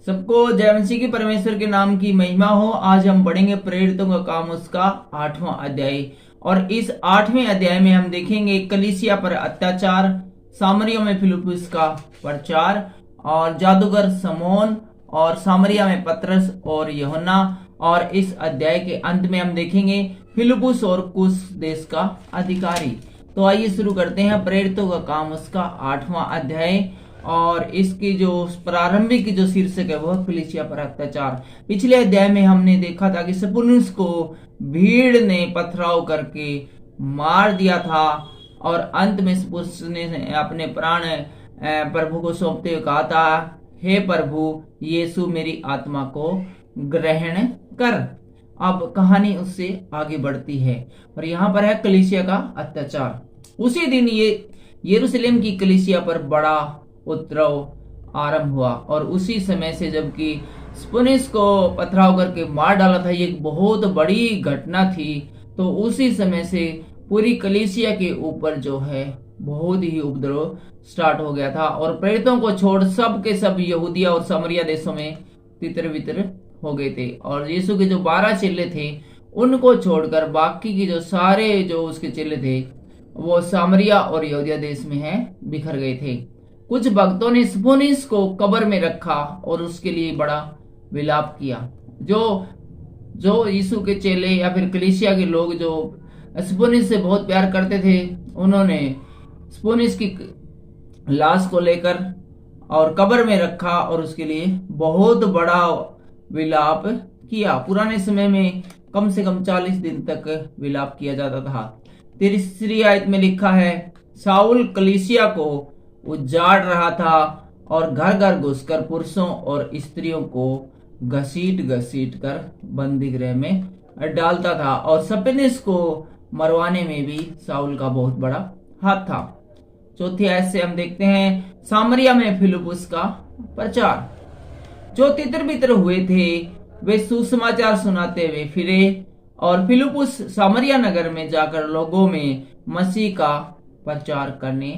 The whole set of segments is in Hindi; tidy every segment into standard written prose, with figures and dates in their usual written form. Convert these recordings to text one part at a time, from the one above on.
सबको जय मसीह की परमेश्वर के नाम की महिमा हो। आज हम पढ़ेंगे प्रेरितों का काम उसका 8वां अध्याय। और इस 8वें अध्याय में हम देखेंगे कलीसिया पर अत्याचार, सामरिया में फिलिप्पुस का प्रचार और जादूगर समोन और सामरिया में पतरस और यूहन्ना। और इस अध्याय के अंत में हम देखेंगे फिलिप्पुस और कुश देश का अधिकारी। तो आइए शुरू करते हैं प्रेरितों का काम उसका 8वां अध्याय। और इसकी जो प्रारंभिक की जो शीर्षक है वह कलीसिया पर अत्याचार। पिछले अध्याय में हमने देखा था कि स्तिफनुस को भीड़ ने पथराव करके मार दिया था और अंत में स्तिफनुस ने अपने प्राण प्रभु को सौंपते हुए कहा था, हे प्रभु यीशु मेरी आत्मा को ग्रहण कर। अब कहानी उससे आगे बढ़ती है और यहाँ पर है कलीसिया का अत्याचार। उसी दिन ये यरूशलेम की कलीसिया पर बड़ा उपद्रव आरंभ हुआ और उसी समय से जबकि स्तिफनुस को पथराव करके मार डाला था, ये एक बहुत बड़ी घटना थी। तो उसी समय से पूरी कलीसिया के ऊपर जो है बहुत ही उपद्रव स्टार्ट हो गया था और प्रेरितों को छोड़ सब के सब यहूदिया और सामरिया देशों में तितर बितर हो गए थे। और यीशु के जो 12 चेले थे उनको छोड़कर बाकी के जो सारे जो उसके चेले थे वो सामरिया और यहूदिया देश में है बिखर गए थे। कुछ भक्तों ने स्तिफनुस को कब्र में रखा और उसके लिए बड़ा विलाप किया। जो यीशु के चेले या फिर कलीसिया के लोग जो स्तिफनुस से बहुत प्यार करते थे, उन्होंने स्तिफनुस की लाश को लेकर और कब्र में रखा और उसके लिए बहुत बड़ा विलाप किया। पुराने समय में कम से कम 40 दिन तक विलाप किया जाता था। 3 आयत में लिखा है, शाऊल कलीसिया को उजाड़ रहा था और घर घर घुसकर पुरुषों और स्त्रियों को घसीट घसीट कर बंदी गृह में डालता था और स्तिफनुस को मरवाने में भी शाऊल का बहुत बड़ा हाथ था। 4 आयत से हम देखते हैं सामरिया में फिलिप्पुस का प्रचार। जो तितर बितर हुए थे वे सुसमाचार सुनाते हुए फिरे और फिलिप्पुस सामरिया नगर में जाकर लोगों में मसीह का प्रचार करने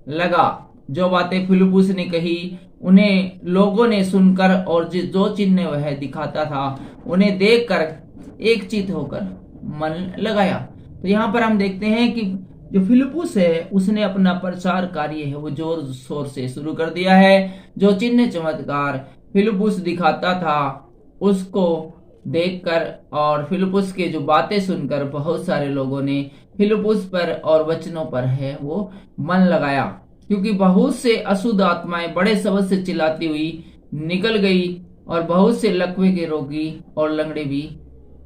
लगा। जो बातें फिलिप्पुस ने कही उन्हें लोगों ने सुनकर और जो चिन्ह वह दिखाता था उन्हें देखकर एकचित होकर मन लगाया। तो यहाँ पर हम देखते हैं कि जो फिलिप्पुस है उसने अपना प्रचार कार्य है वो जोर शोर से शुरू कर दिया है। जो चिन्ह चमत्कार फिलिप्पुस दिखाता था उसको देखकर और फिलिप्पुस के जो बातें सुनकर बहुत सारे लोगों ने फिलिप्पुस पर और वचनों पर है वो मन लगाया, क्योंकि बहुत से अशुद्ध आत्माएं बड़े शब्द से चिल्लाती हुई निकल गई और बहुत से लकवे के रोगी और लंगड़े भी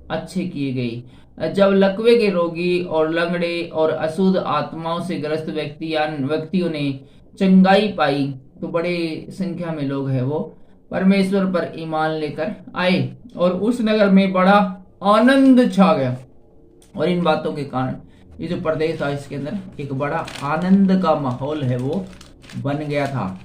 अच्छे किए गए। जब लकवे के रोगी और लंगड़े और अशुद्ध आत्माओं से ग्रस्त व्यक्तियों ने चंगाई पाई तो बड़े संख्या में लोग है वो परमेश्वर पर ईमान लेकर आए और उस नगर में बड़ा आनंद छा गया। और इन बातों के कारण ये जो प्रदेश था इसके अंदर एक बड़ा आनंद का माहौल है वो बन गया था।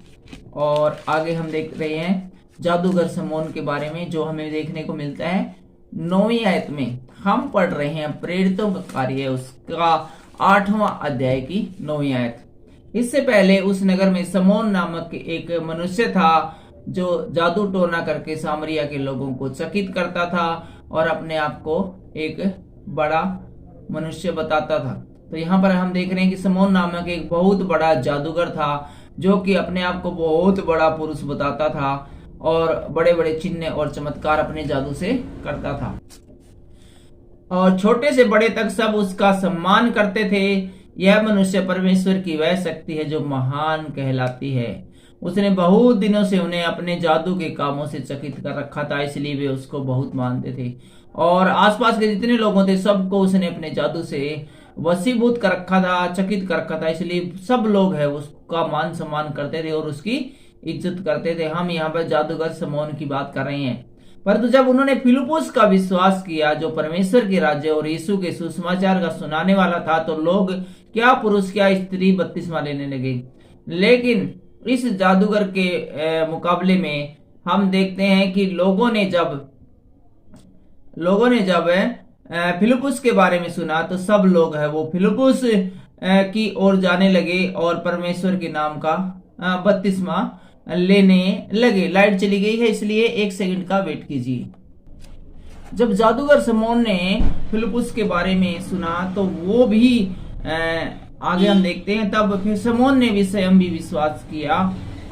और आगे हम देख रहे हैं जादूगर समोन के बारे में, जो हमें देखने को मिलता है 9वीं आयत में। हम पढ़ रहे हैं प्रेरितों का कार्य उसका 8वां अध्याय की 9वीं आयत। इससे पहले उस नगर में समोन नामक एक मनुष्य था जो जादू टोना करके सामरिया के लोगों को चकित करता था और अपने आप को एक बड़ा मनुष्य बताता था। तो यहाँ पर हम देख रहे हैं कि समोन नामक एक बहुत बड़ा जादूगर था जो कि अपने आप को बहुत बड़ा पुरुष बताता था और बड़े बड़े चिन्ह और चमत्कार अपने जादू से करता था और छोटे से बड़े तक सब उसका सम्मान करते थे। यह मनुष्य परमेश्वर की वह शक्ति है जो महान कहलाती है। उसने बहुत दिनों से उन्हें अपने जादू के कामों से चकित कर रखा था, इसलिए वे उसको बहुत मानते थे और आसपास के जितने लोगों थे सबको उसने अपने जादू से वशीभूत कर रखा था, चकित कर रखा था। इसलिए सब लोग है उसका मान सम्मान करते थे और उसकी इज्जत करते थे। हम यहाँ पर जादूगर समोन की बात कर रहे हैं। परंतु जब उन्होंने फिलिप्पुस का विश्वास किया जो परमेश्वर के राज्य और यीशु के सुसमाचार का सुनाने वाला था, तो लोग क्या पुरुष क्या स्त्री बपतिस्मा लेने लगे। लेकिन इस जादूगर के मुकाबले में हम देखते हैं कि लोगों ने जब फिलिप्पुस के बारे में सुना तो सब लोग है वो फिलिप्पुस की ओर जाने लगे और परमेश्वर के नाम का बपतिस्मा लेने लगे। लाइट चली गई है इसलिए 1 सेकंड का वेट कीजिए। जब जादूगर समोन ने फिलिपुस के बारे में सुना तो वो भी आगे हम देखते हैं, तब फिर समोन ने भी स्वयं भी विश्वास किया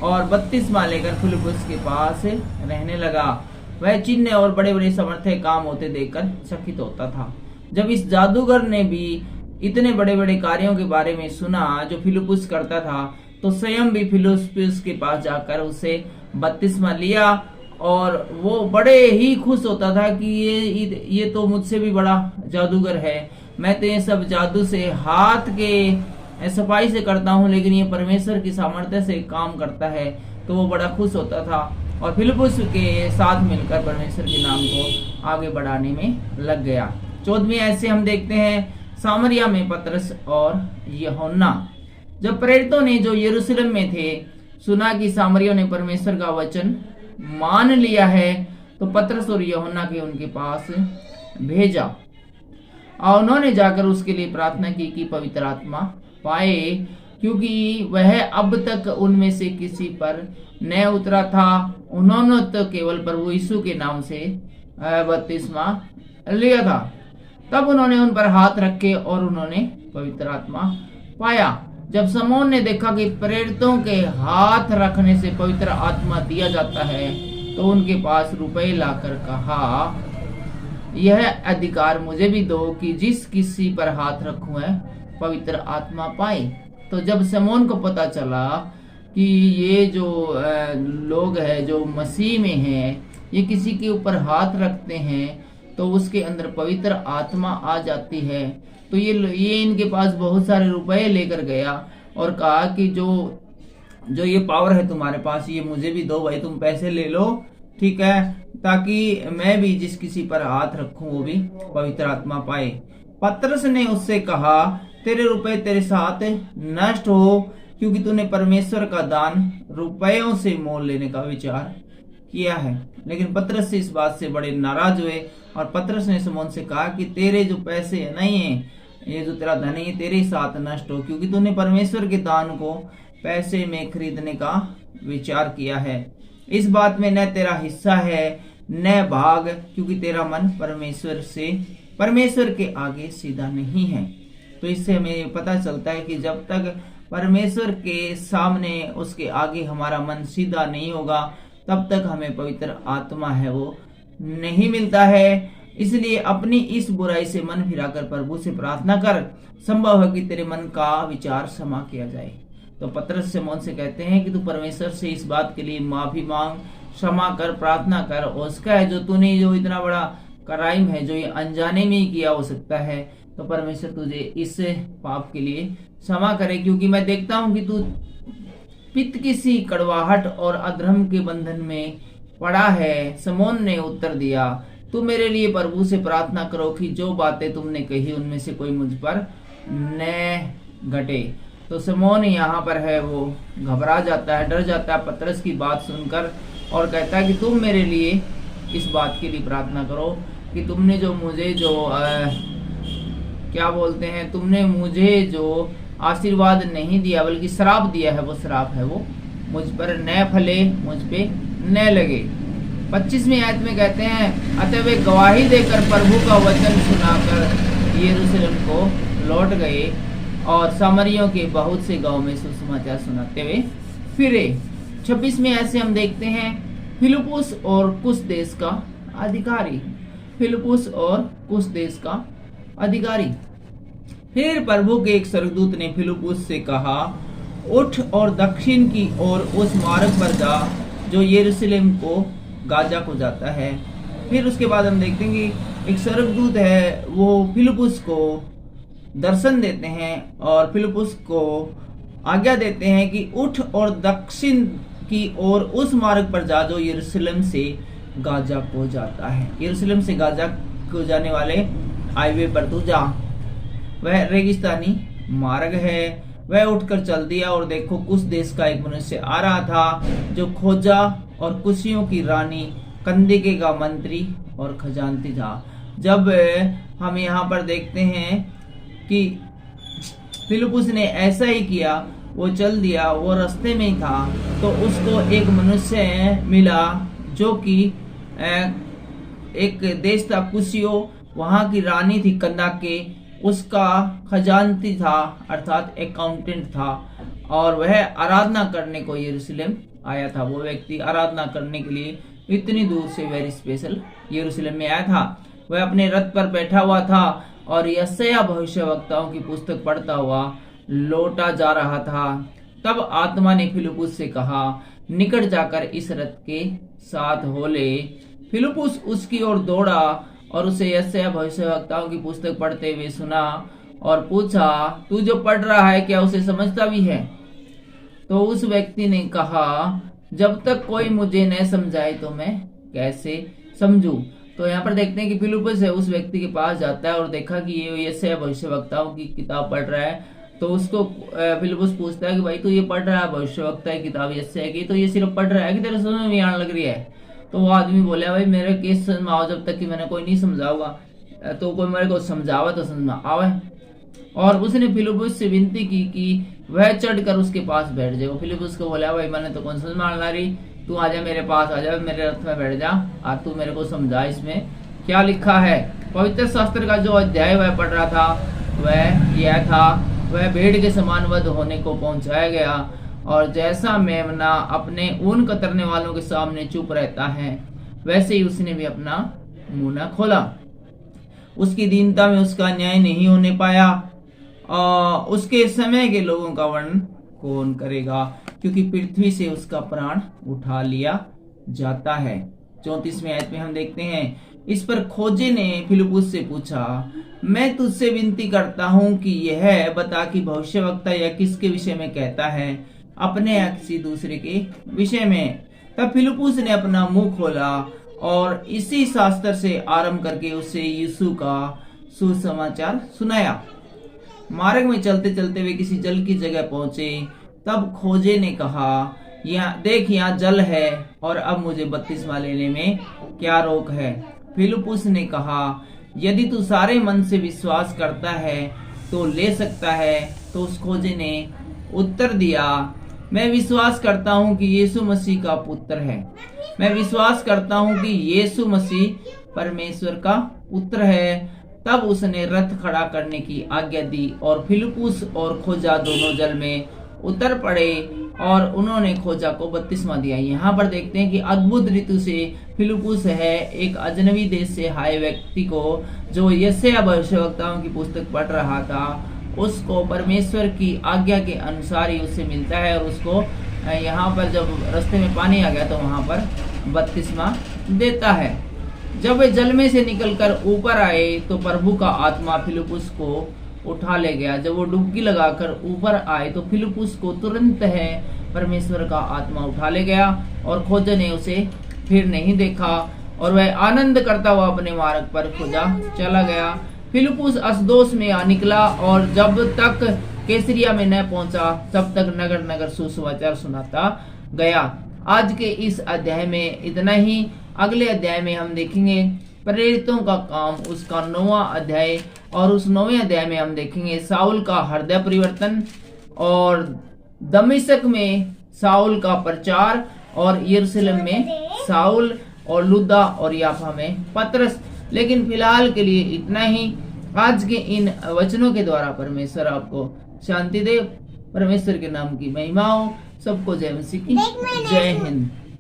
और बपतिस्मा लेकर फिलिपुस के पास रहने लगा। वह चिन्ह और बड़े बड़े समर्थ्य काम होते देखकर चकित होता था। जब इस जादूगर ने भी इतने बड़े बड़े कार्यों के बारे में सुना जो फिलिपुस करता था, तो स्वयं भी फिलिपुस के पास जाकर उसे बपतिस्मा लिया और वो बड़े ही खुश होता था कि ये तो मुझसे भी बड़ा जादूगर है। मैं तो ये सब जादू से हाथ के सफाई से करता हूँ, लेकिन ये परमेश्वर की सामर्थ्य से काम करता है। तो वो बड़ा खुश होता था और फिलिपुस के साथ मिलकर परमेश्वर के नाम को आगे बढ़ाने में लग गया। 14वीं ऐसे हम देखते हैं, सामरिया में पतरस और यूहन्ना। जब प्रेरितों ने जो यरूशलेम में थे सुना कि सामरियों ने परमेश्वर का वचन मान लिया है, तो पतरस और यूहन्ना के उनके पास भेजा और उन्होंने जाकर उसके लिए प्रार्थना की कि पवित्र आत्मा पाए, क्योंकि वह अब तक उनमें से किसी पर न उतरा था। उन्होंने तो केवल प्रभु यीशु के नाम से बपतिस्मा लिया था। तब उन्होंने उन पर हाथ रखे और उन्होंने पवित्र आत्मा पाया। जब समौन ने देखा कि प्रेरितों के हाथ रखने से पवित्र आत्मा दिया जाता है, तो उनके पास रुपए लाकर कहा, यह अधिकार मुझे भी दो कि जिस किसी पर हाथ रखूं है पवित्र आत्मा पाए। तो जब समौन को पता चला कि ये जो लोग हैं जो मसीह में हैं, ये किसी के ऊपर हाथ रखते हैं तो उसके अंदर पवित्र आत्मा आ जाती है, तो ये इनके पास बहुत सारे रुपए लेकर गया और कहा कि जो ये पावर है तुम्हारे पास, ये मुझे भी दो भाई, तुम पैसे ले लो, ठीक है, ताकि मैं भी जिस किसी पर हाथ रखूं वो भी पवित्र आत्मा पाए। पतरस ने उससे कहा, तेरे रुपए तेरे साथ नष्ट हो, क्योंकि तूने परमेश्वर का दान रुपयों से मोल लेने का विचार किया है। लेकिन पतरस इस बात से बड़े नाराज हुए और पतरस ने समौन से कहा कि तेरे जो पैसे नहीं है, ये जो तेरा धन है, तेरे साथ नष्ट हो, क्योंकि तूने परमेश्वर के दान को पैसे में खरीदने का विचार किया है। इस बात में न तेरा हिस्सा है न भाग, क्योंकि तेरा मन परमेश्वर के आगे सीधा नहीं है। तो इससे हमें पता चलता है कि जब तक परमेश्वर के सामने उसके आगे हमारा मन सीधा नहीं होगा, तब तक हमें पवित्र आत्मा है वो नहीं मिलता है। इसलिए अपनी इस बुराई से मन फिराकर प्रभु से प्रार्थना कर, संभव है कि तेरे मन का विचार क्षमा किया जाए। तो पतरस समौन से कहते हैं कि तू परमेश्वर से इस बात के लिए माफी मांग, क्षमा कर, प्रार्थना कर, और उसका है जो तूने जो इतना बड़ा क्राइम है जो ये अनजाने में ही किया हो सकता है, तो परमेश्वर तुझे इस पाप के लिए क्षमा करे, क्योंकि मैं देखता हूं कि तू पित्त की सी कड़वाहट और अधर्म के बंधन में पड़ा है। समौन ने उत्तर दिया, तू मेरे लिए प्रभु से प्रार्थना करो कि जो बातें तुमने कही उनमें से कोई मुझ पर न घटे। तो समौन यहाँ पर है वो घबरा जाता है, डर जाता है पतरस की बात सुनकर, और कहता है कि तुम मेरे लिए इस बात के लिए प्रार्थना करो कि तुमने जो मुझे तुमने मुझे जो आशीर्वाद नहीं दिया बल्कि श्राप दिया है, वो श्राप है वो मुझ पर न फले, मुझ पे न लगे। 25वीं आयत में कहते हैं, अतः वे गवाही देकर प्रभु का वचन सुनाकर यरूशलेम को लौट गए और सामरियों के बहुत से गांव में सुसमाचार सुनाते हुए फिरे। 26वीं आयत से हम देखते हैं, फिलिपुस और कुछ देश का अधिकारी। फिलिपुस और कुछ देश का अधिकारी। फिर प्रभु के एक स्वर्गदूत ने फिलिपुस से कहा, उठ और दक्षिण की ओर उस मार्ग पर जा जो यरूशलेम को गाजा को जाता है। फिर उसके बाद हम देखते हैं कि एक स्वर्गदूत है वो फिलिपुस को दर्शन देते हैं और फिलिपुस को आज्ञा देते हैं कि उठ और दक्षिण की ओर उस मार्ग पर जा जो यरूशलेम से गाजा को जाता है। यरूशलेम से गाजा को जाने वाले हाईवे पर तू जा। वह रेगिस्तानी मार्ग है। वह उठकर चल दिया और देखो कुछ देश का एक मनुष्य आ रहा था जो खोजा और कुशियों की रानी कंदिके का मंत्री और खजांची था। जब हम यहाँ पर देखते हैं कि फिलिपुस ने ऐसा ही किया वो चल दिया, वो रास्ते में ही था, तो उसको एक मनुष्य मिला जो कि एक देश था कुशियो, वहां की रानी थी कंदाके, उसका खजानची था अर्थात अकाउंटेंट था, और वह आराधना करने को यरूशलेम आया था। वो व्यक्ति आराधना करने के लिए इतनी दूर से वेरी स्पेशल यरूशलेम में आया था। वह अपने रथ पर बैठा हुआ था और यशायाह भविष्यवक्ताओं की पुस्तक पढ़ता हुआ लौटा जा रहा था। तब आत्मा ने फिलिप्पुस से कहा, निकट जाकर इस रथ के साथ हो ले। फिलिप्पुस उसकी ओर दौड़ा और उसे यशायाह भविष्यवक्ताओं की पुस्तक पढ़ते हुए सुना और पूछा, तू जो पढ़ रहा है क्या उसे समझता भी है? तो उस व्यक्ति ने कहा, जब तक कोई मुझे न समझाए तो मैं कैसे समझूं। तो यहाँ पर देखते हैं कि फिलिप्पुस उस व्यक्ति के पास जाता है और देखा कि ये यशायाह भविष्यवक्ताओं की किताब पढ़ रहा है। तो उसको फिलिप्पुस पूछता है कि भाई तू ये पढ़ रहा है भविष्यवक्ता की किताब यशायाह की, तो ये सिर्फ पढ़ रहा है कि तेरे समझ में आने लग रही है? तो वो आदमी बोला, भाई मेरे केस समझाओ, जब तक कि मैंने कोई नहीं समझाऊंगा, तो कोई मेरे को समझावा तो समझ में आवे। और उसने फिलिप्पुस से विनती की कि वह चढ़कर उसके पास बैठ जाए। फिलिप्पुस को बोला, भाई मैंने तो कौन समझ में आने रही, तू आजा मेरे पास, आजा मेरे रथ में बैठ जा और तू मेरे को समझा इसमें क्या लिखा है। पवित्र शास्त्र का जो अध्याय वह पढ़ रहा था वह यह था, वह भेड़ के समान वध होने को पहुंचाया गया, और जैसा मेमना अपने ऊन कतरने वालों के सामने चुप रहता है, वैसे ही उसने भी अपना मुंह न खोला। उसकी दीनता में उसका न्याय नहीं होने पाया। उसके समय के लोगों का वर्णन कौन करेगा, क्योंकि पृथ्वी से उसका प्राण उठा लिया जाता है। 34वें आयत में हम देखते हैं, इस पर खोजे ने फिलिप्पुस से पूछा, मैं तुझसे विनती करता हूं कि यह बता कि भविष्यवक्ता यह किसके विषय में कहता है, अपने या किसी दूसरे के विषय में? तब फिलिप्पुस ने अपना मुंह खोला और इसी शास्त्र से आरंभ करके उसे यीशु का सुसमाचार सुनाया। मार्ग में चलते चलते वे किसी जल की जगह पहुंचे। तब खोजे ने कहा, यहाँ देख, यहाँ जल है और अब मुझे बपतिस्मा लेने में क्या रोक है? फिलिप्पुस ने कहा, यदि तू सारे मन से विश्वास करता है तो ले सकता है। तो उस खोजे ने उत्तर दिया, मैं विश्वास करता हूँ कि यीशु मसीह का पुत्र है। मैं विश्वास करता हूँ कि यीशु मसीह परमेश्वर का पुत्र है। तब उसने रथ खड़ा करने की आज्ञा दी और फिलिप्पुस और खोजा दोनों जल में उतर पड़े और उन्होंने खोजा को बपतिस्मा दिया। यहाँ पर देखते हैं कि अद्भुत रीति से फिलिप्पुस है एक अजनबी देश से आए व्यक्ति को, जो यशायाह भविष्यवक्ताओं की पुस्तक पढ़ रहा था, उसको परमेश्वर की आज्ञा के अनुसार ही उससे मिलता है और उसको यहाँ पर जब रास्ते में पानी आ गया तो वहां पर बपतिस्मा देता है। जब वे जल में से निकलकर ऊपर आए तो प्रभु का आत्मा फिलिप्पुस को उठा ले गया। जब वो डुबकी लगाकर ऊपर आए तो फिलिप्पुस को तुरंत है परमेश्वर का आत्मा उठा ले गया और खोजे ने उसे फिर नहीं देखा और वह आनंद करता हुआ अपने मार्ग पर खोजा चला गया। फिलिप्पुस अस्दोस में आ निकला और जब तक कैसरिया में न पहुंचा तब तक नगर नगर सुसमाचार सुनाता गया। आज के इस अध्याय में इतना ही। अगले अध्याय में हम देखेंगे प्रेरितों का काम, उसका 9वां अध्याय, और उस 9वें अध्याय में हम देखेंगे साउल का हृदय परिवर्तन और दमिश्क में साउल का प्रचार और यरूशलेम में साउल और लुद्दा और याफा में पतरस। लेकिन फिलहाल के लिए इतना ही। आज के इन वचनों के द्वारा परमेश्वर आपको शांति दे। परमेश्वर के नाम की महिमा हो। सबको जय मसीह की जय हिंद।